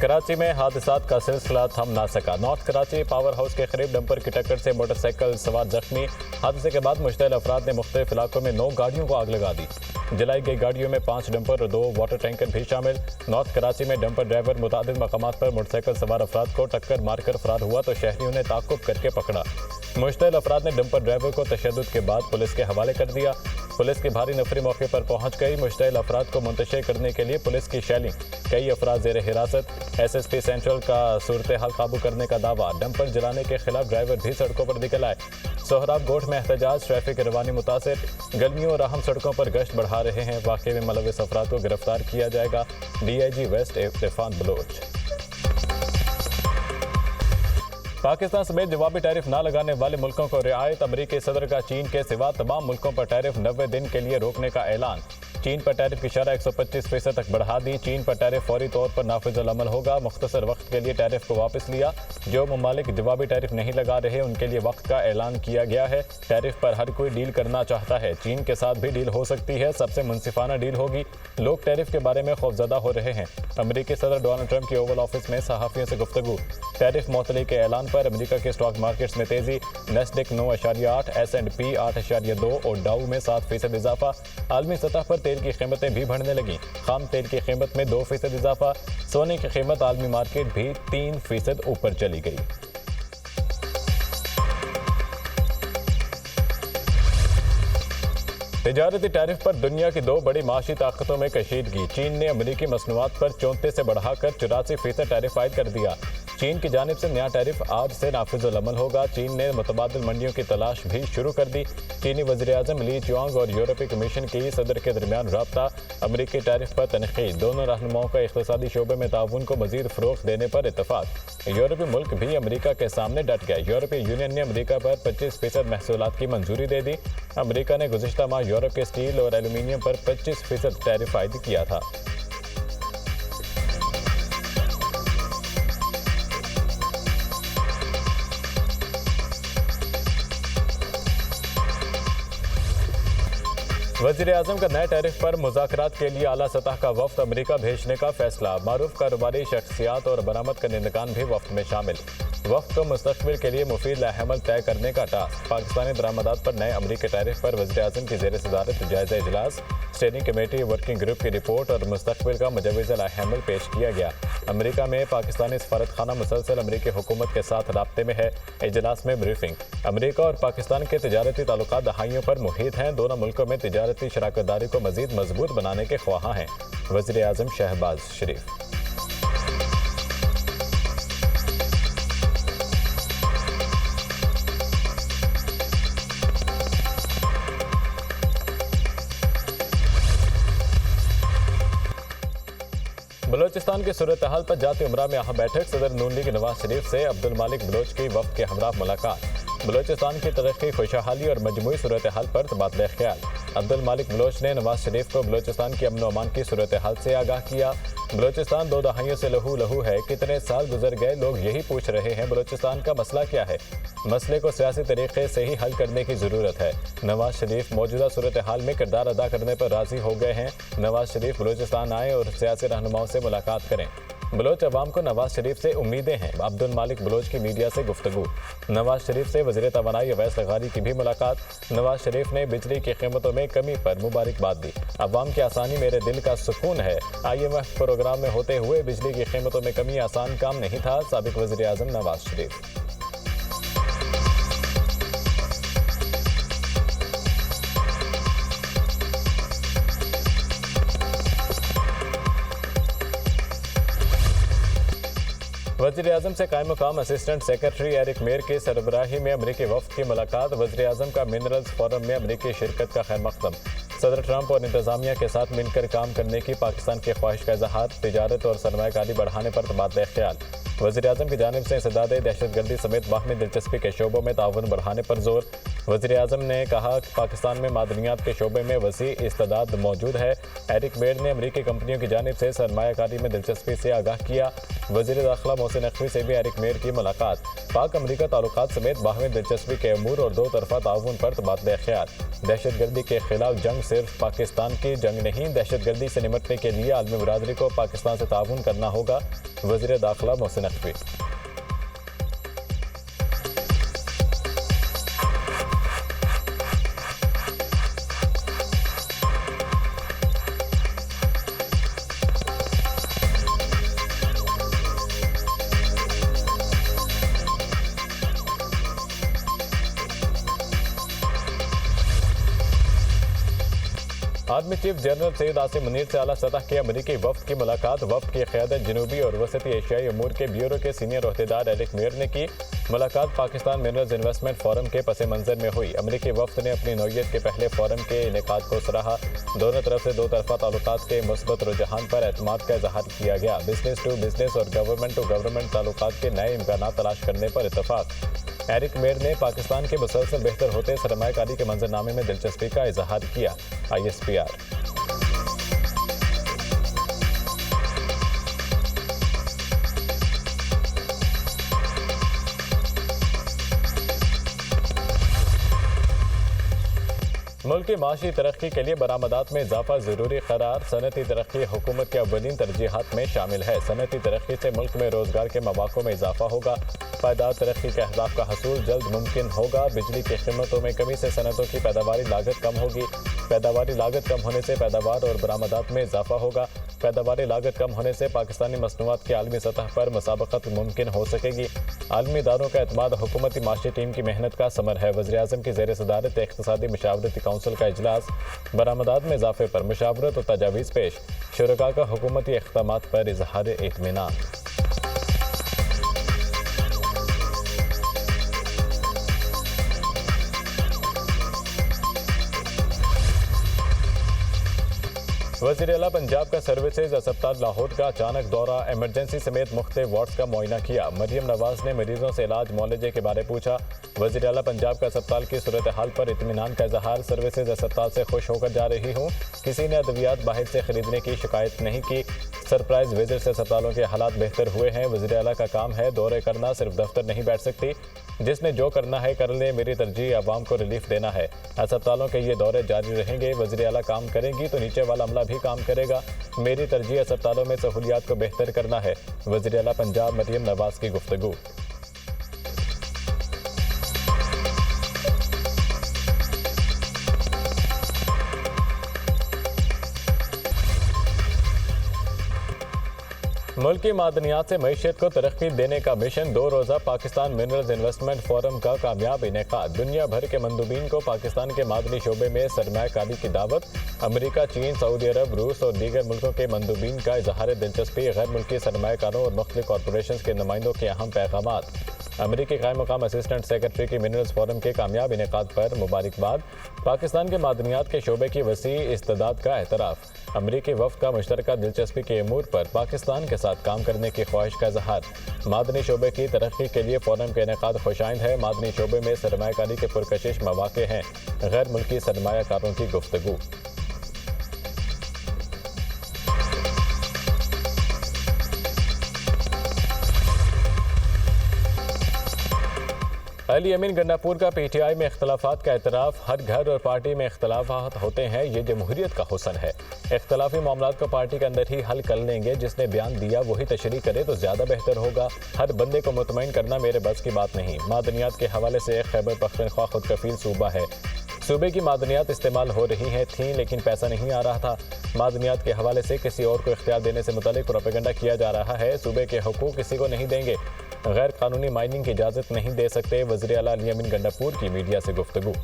कराची में हादसात का सिलसिला थम ना सका। नॉर्थ कराची पावर हाउस के करीब डंपर की टक्कर से मोटरसाइकिल सवार जख्मी। हादसे के बाद मुश्तइल अफराद ने मुख्तलिफ इलाकों में 9 गाड़ियों को आग लगा दी। जलाई गई गाड़ियों में 5 डंपर और 2 वाटर टैंकर भी शामिल। नॉर्थ कराची में डंपर ड्राइवर मुतादिद मकामात पर मोटरसाइकिल सवार अफराद को टक्कर मारकर फरार हुआ तो शहरियों ने ताक़ुब करके पकड़ा। मुश्तइल अफराद ने डंपर ड्राइवर को तशद्दुद के बाद पुलिस के हवाले कर दिया। पुलिस की भारी नफरी मौके पर पहुंच गई। मुश्तइल अफराद को मुंतशिर करने के लिए पुलिस की शैलिंग, कई अफराद जेर हिरासत। SSP सेंट्रल का सूरत हाल काबू करने का दावा। डंपर जलाने के खिलाफ ड्राइवर भी सड़कों पर निकल आए। सोहराब गोठ में एहतजाज, ट्रैफिक रवानी मुतासिर। गर्मियों और अहम सड़कों पर गश्त बढ़ा रहे हैं। वाक़े में मुलविस अफराद को गिरफ्तार किया जाएगा। DIG west Irfan Baloch. पाकिस्तान समेत जवाबी टैरिफ न लगाने वाले मुल्कों को रियायत। अमरीकी सदर का चीन के सिवा तमाम मुल्कों पर टैरिफ 90 दिन के लिए रोकने का ऐलान। चीन पर टैरिफ की शरह 125% तक बढ़ा दी। चीन पर टैरिफ फौरी तौर पर नाफिजुल अमल होगा। मुख्तसर वक्त के लिए टैरिफ को वापस लिया। जो ममालिक जवाबी टैरिफ नहीं लगा रहे उनके लिए वक्त का ऐलान किया गया है। टैरिफ पर हर कोई डील करना चाहता है। चीन के साथ भी डील हो सकती है, सबसे मुनसिफाना डील होगी। लोग टैरिफ के बारे में खौफजदा हो रहे हैं। अमरीकी सदर डोनाल्ड ट्रंप की ओवल ऑफिस में सहाफ़ियों से गुफ्तगू। टैरिफ मुअत्तली के ऐलान पर अमरीका के स्टॉक मार्केट्स में तेजी। नस्डक 9.8, S&P 8.2 और डाउ में 7% इजाफा। आलमी सतह पर तेल की कीमतें भी बढ़ने लगी। खाम तेल की कीमत में 2% इजाफा। सोने की कीमत आलमी मार्केट भी 3% ऊपर चली गई। तिजारती टैरिफ पर दुनिया की 2 बड़ी माशी ताकतों में कशीदगी। चीन ने अमरीकी मसनूआत पर 34 से बढ़ाकर 84% टैरिफ आयद कर दिया। चीन की जानिब से नया टैरिफ आज से नाफिजुल अमल होगा। चीन ने मुतबादिल मंडियों की तलाश भी शुरू कर दी। चीनी वज़ीर-ए-आज़म ली चियांग और यूरोपीय कमीशन की सदर के दरमियान राब्ता। अमरीकी टैरिफ पर तनकीद। दोनों रहनुमाओं का इक़्तिसादी शोबे में ताउन को मज़ीद फ़रोग़ देने पर इत्तफ़ाक़। यूरोपीय मुल्क भी अमरीका के सामने डट गए। यूरोपीय यूनियन ने अमरीका पर 25% महसूलात की मंजूरी दे दी। अमरीका ने गुज़िश्ता माह यूरोप के स्टील और एल्यूमीनियम पर 25% टैरिफ आयद किया था। वज़ीर-ए-आज़म का नए टैरिफ पर मुज़ाकरात के लिए आला सतह का वफ्द अमरीका भेजने का फैसला। मारूफ कारोबारी शख्सियात और बरामद करनेंदगान भी वफ्द में शामिल। वक्त को मुस्तक़बिल के लिए मुफीद लाहेमल तय करने का टास्क। पाकिस्तानी दरामदात पर नए अमरीकी टैरिफ पर वज़ीर-ए-आज़म की ज़ेर सदारत जायज़ा इजलास। स्टेयरिंग कमेटी वर्किंग ग्रुप की रिपोर्ट और मुस्तक़बिल का मुजव्वज़ लाहेमल पेश किया गया। अमरीका में पाकिस्तानी सफारतखाना मुसलसल अमरीकी हुकूमत के साथ राब्ते में है। इजलास में ब्रीफिंग। अमरीका और पाकिस्तान के तिजारती ताल्लुकात दहाइयों पर मुहित हैं। दोनों मुल्कों में तिजारती शराकतदारी को मज़ीद मजबूत बनाने के ख्वाहां हैं। वज़ीर-ए-आज़म शहबाज शरीफ। बलोचिस्तान की सूरत हाल पर जाती उमरा में अहम बैठक। सदर नून लीग नवाज शरीफ से अब्दुल मालिक बलोच की वफ़द के हमरा मुलाकात। बलोचिस्तान की तरक्की, खुशहाली और मजमूई सूरत हाल पर तबादला ख्याल। अब्दुल मालिक बलोच ने नवाज शरीफ को बलोचिस्तान की अमन अमान की सूरत हाल से आगाह किया। बलोचिस्तान 2 दहाइयों से लहू लहू है। कितने साल गुजर गए, लोग यही पूछ रहे हैं बलोचिस्तान का मसला क्या है। मसले को सियासी तरीके से ही हल करने की ज़रूरत है। नवाज शरीफ मौजूदा सूरत हाल में किरदार अदा करने पर राज़ी हो गए हैं। नवाज शरीफ बलोचिस्तान आएँ और सियासी रहनुमाओं से मुलाकात करें। बलोच अवाम को नवाज शरीफ से उम्मीदें हैं। अब्दुल मालिक बलोच की मीडिया से गुफ्तगू। नवाज शरीफ से वज़ीर तवानाई अवैस लगारी की भी मुलाकात। नवाज शरीफ ने बिजली की कीमतों में कमी पर मुबारकबाद दी। अवाम की आसानी मेरे दिल का सुकून है। IMF प्रोग्राम में होते हुए बिजली की कीमतों में कमी आसान काम नहीं था। साबिक वज़ीर-ए-आज़म नवाज शरीफ। वज़ीर-ए-आज़म से कायम मुकाम असिस्टेंट सेक्रेटरी एरिक मेयर की सरबराही में अमरीकी वफ़द की मुलाकात। वज़ीर-ए-आज़म का मिनरल्स फोरम में अमरीकी शिरकत का खैर मकदम। सदर ट्रंप और इंतजामिया के साथ मिलकर काम करने की पाकिस्तान की ख्वाहिश का इजहार। तिजारत और सरमायाकारी बढ़ाने पर तबादला ख्याल। वज़ीर-ए-आज़म की जानिब से इंसदाद दहशतगर्दी समेत बाहमी दिलचस्पी के शोबों में ताउन बढ़ाने पर जोर। वज़ीर-ए-आज़म ने कहा कि पाकिस्तान में मादनियात के शोबे में वसी इस्तेदाद मौजूद है। एरिक बेड ने अमरीकी कंपनियों की जानिब से सरमायाकारी में दिलचस्पी से आगाह किया। वज़ीर दाखिला मोहसिन नकवी से भी एरिक मेयर की मुलाकात। पाक अमरीका ताल्लुकात समेत बाहमी दिलचस्पी के अमूर और दो तरफा ताउन पर तबादला ख्याल। दहशतगर्दी के खिलाफ जंग सिर्फ पाकिस्तान की जंग नहीं, दहशतगर्दी से निपटने के लिए आलमी बरादरी को पाकिस्तान से ताउन करना होगा। वज़ीर दाखिला Mohsin Naqvi. Army chief general Syed Asim Munir से आला सतह के अमरीकी वफ्द की मुलाकात। वफ्द की क़यादत जनूबी और वसती एशियाई अमूर के ब्यूरो के सीनियर ओहदेदार एरिक मेयर ने की। मुलाकात पाकिस्तान मिनरल्स इन्वेस्टमेंट फोरम के पस मंजर में हुई। अमरीकी वफ्द ने अपनी नौयत के पहले फोरम के इनेकाद को सराहा। दोनों तरफ से दो तरफा ताल्लुकात के मुस्बत रुझान पर एतमाद का इजहार किया गया। बिजनेस टू बिजनेस और गवर्नमेंट टू गवर्नमेंट ताल्लुकात के नए इम्कान तलाश करने पर इतफाक। एरिक मेयर ने पाकिस्तान के मुसलसल बेहतर होते सरमायाकारी के मंजरनामे में दिलचस्पी का इजहार किया। ISPR। मुल्क की माशी तरक्की के लिए बरामदात में इजाफा जरूरी करार। सनती तरक्की हुकूमत के अव्वलीन तरजीहात में शामिल है। सनती तरक्की से मुल्क में रोजगार के मौक़ों में इजाफा होगा। पायदार तरक्की के अहदाफ का हसूल जल्द मुमकिन होगा। बिजली की कीमतों में कमी से सनतों की पैदावारी लागत कम होगी। पैदावारी लागत कम होने से पैदावार और बरामदात में इजाफा होगा। पैदावारी लागत कम होने से पाकिस्तानी मसनूआत की आलमी सतह पर मुसाबकत मुमकिन हो सकेगी। आलमी इदारों का एतमाद हुकूमती माशी टीम की मेहनत का समर है। वज़ीर-ए-आज़म की ज़ेर सदारत इक़्तिसादी मशावरती काउंसिल का इजलास। बरामदात में इजाफे पर मुशावरत और तजावीज़ पेश। शुरका का हुकूमती इक़दामात पर इज़हार इत्मीनान। वज़ीर आला पंजाब का सर्विसेज अस्पताल लाहौर का अचानक दौरा। एमरजेंसी समेत मुख्तलिफ वार्ड्स का मुआयना किया। मरियम नवाज ने मरीजों से इलाज मुआलजे के बारे पूछा। वज़ीर आला पंजाब का अस्पताल की सूरत हाल पर इत्मीनान का इजहार। सर्विसेज अस्पताल से खुश होकर जा रही हूँ। किसी ने अद्वियात बाहर से खरीदने की शिकायत नहीं की। सरप्राइज विजिट से अस्पतालों के हालात बेहतर हुए हैं। वज़ीर आला का काम है दौरे करना, सिर्फ दफ्तर नहीं बैठ सकती। जिसने जो करना है कर ले, मेरी तरजीह आवाम को रिलीफ देना है। अस्पतालों के ये दौरे जारी रहेंगे। वज़ीर आला काम करेंगी तो नीचे वाला अमला भी काम करेगा। मेरी तरजीह अस्पतालों में सहूलियात को बेहतर करना है। वज़ीर आला पंजाब मरियम नवाज की गुफ्तगू। मुल्क की मादनियात से मईशत को तरक्की देने का मिशन। 2 रोज़ा पाकिस्तान मिनरल्स इन्वेस्टमेंट फोरम का कामयाब इनेकाद। दुनिया भर के मंदूबीन को पाकिस्तान के मादनी शोबे में सरमायाकारी की दावत। अमरीका, चीन, सऊदी अरब, रूस और दीगर मुल्कों के मंदूबीन का इजहार दिलचस्पी। गैर मुल्की सरमायाकारों और मुख्तलिफ कॉरपोरेशन के नुमाइंदों के अहम पैगामात। अमरीकी क़ायम मकाम असिस्टेंट सेक्रेटरी की मिनरल्स फोरम के कामयाब इनेकाद पर मुबारकबाद। पाकिस्तान के मादनियात के शोबे की वसी इस्तेदाद का एतराफ़। अमरीकी वफ़द का मुश्तरका दिलचस्पी के अमूर पर पाकिस्तान के साथ काम करने की ख्वाहिश का इजहार। मादनी शोबे की तरक्की के लिए फोरम का इनेकाद खुशाइंद है। मादनी शोबे में सरमायाकारी के पुरकशिश मौक़े हैं। गैर मुल्की सरमायाकारों की गुफ्तगू। अली अमीन गंडापुर का PTI में इख्तलाफात का एतराफ़। हर घर और पार्टी में इख्तलाफात होते हैं, ये जमहूरियत का हुस्न है। इख्तलाफी मामलात को पार्टी के अंदर ही हल कर लेंगे। जिसने बयान दिया वही तशरीह करे तो ज़्यादा बेहतर होगा। हर बंदे को मुतमईन करना मेरे बस की बात नहीं। मादनियात के हवाले से खैबर पख्तूनख्वा खुद कफील सूबा है। सूबे की मादनियात इस्तेमाल हो रही हैं थीं, लेकिन पैसा नहीं आ रहा था। मादनियात के हवाले से किसी और को इख्तियार देने से मुतालिक प्रोपेगेंडा किया जा रहा है। सूबे के हुकूक किसी को नहीं देंगे। गैर कानूनी माइनिंग की इजाज़त नहीं दे सकते। वज़ीर आला अली अमीन गंडापुर की मीडिया से गुफ्तगू।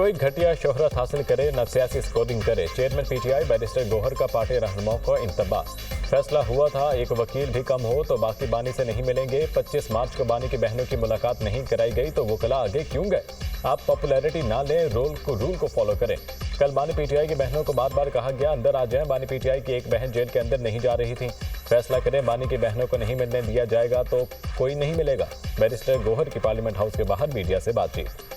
कोई घटिया शोहरत हासिल करे न सियासी स्कोरिंग करे, चेयरमैन पीटीआई बैरिस्टर गौहर का पार्टी रहनुमाओं को इंतबाह। फैसला हुआ था एक वकील भी कम हो तो बाकी बानी से नहीं मिलेंगे। 25 मार्च को बानी की बहनों की मुलाकात नहीं कराई गई तो वकला आगे क्यों गए? आप पॉपुलैरिटी ना लें, रूल को फॉलो करें। कल बानी पीटीआई की बहनों को बार बार कहा गया अंदर आ जाएं। बानी पीटीआई की एक बहन जेल के अंदर नहीं जा रही थी। फैसला करें, बानी की बहनों को नहीं मिलने दिया जाएगा तो कोई नहीं मिलेगा। बैरिस्टर गौहर की पार्लियामेंट हाउस के बाहर मीडिया से बातचीत।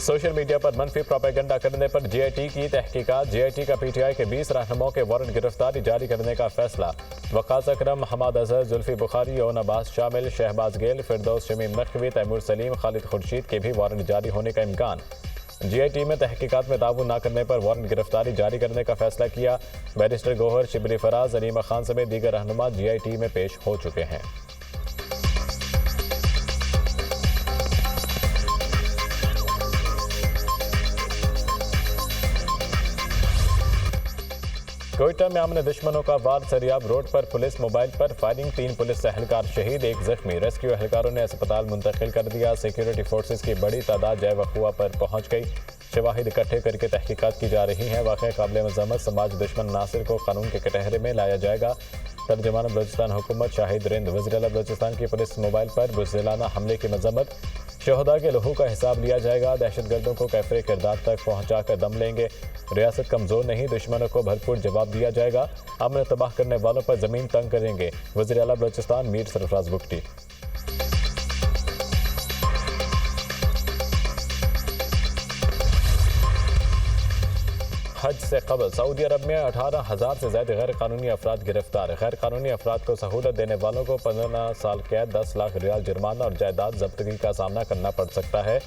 सोशल मीडिया पर मनफी प्रोपेगेंडा करने पर जीआईटी की तहकीकात। जीआईटी का पीटीआई के 20 रहनुमाओं के वारंट गिरफ्तारी जारी करने का फैसला। वकास अकरम, हमाद अजहर, जुल्फी बुखारी, ओन अब्बास शामिल, शहबाज गेल, फिरदौस शमीम नकवी, तैमूर सलीम, खालिद खुर्शीद के भी वारंट जारी होने का इम्कान। जीआईटी में तहकीकात में ताउन न करने पर वारंट गिरफ्तारी जारी करने का फैसला किया। बैरिस्टर गौहर, शिबली फराज, अलीमा खान समेत दीगर रहनुमा जीआईटी में पेश हो चुके हैं। कोयटा में आमने दुश्मनों का वार, सरियाब रोड पर पुलिस मोबाइल पर फायरिंग, 3 पुलिस एहलकार शहीद, 1 जख्मी। रेस्क्यू एहलकारों ने अस्पताल मुंतकिल कर दिया। सिक्योरिटी फोर्सेस की बड़ी तादाद जय वखुआ पर पहुंच गई। शवाहिद इकट्ठे करके तहकीकात की जा रही हैं। वाक़या काबिल मज़म्मत, समाज दुश्मन नासिर को कानून के कटहरे में लाया जाएगा। तर्जमान बलूचिस्तान हुकूमत शाहिद रिंद, वज़ीर आला बलूचिस्तान की पुलिस मोबाइल पर बुज़दिलाना हमले की मज़म्मत। शहदा के लहू का हिसाब लिया जाएगा। दहशतगर्दों को कैफरे किरदार तक पहुंचाकर दम लेंगे। रियासत कमज़ोर नहीं, दुश्मनों को भरपूर जवाब दिया जाएगा। अमन तबाह करने वालों पर ज़मीन तंग करेंगे। वज़ीर आला बलूचिस्तान मीर सरफराज बुगटी। हज से कबल सऊदी अरब में 18,000 से ज़्यादा गैर कानूनी अफराद गिरफ्तार। गैर कानूनी अफराद को सहूलत देने वालों को 15 साल कैद, 10 लाख रियाल जुर्माना और जायदाद जब्तगी का सामना करना पड़ सकता है।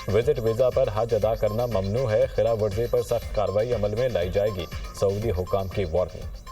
विजिट वीज़ा पर हज अदा करना ममनू है। खिलाफ वर्जी पर सख्त कार्रवाई अमल में लाई जाएगी। सऊदी हुकाम की वार्निंग।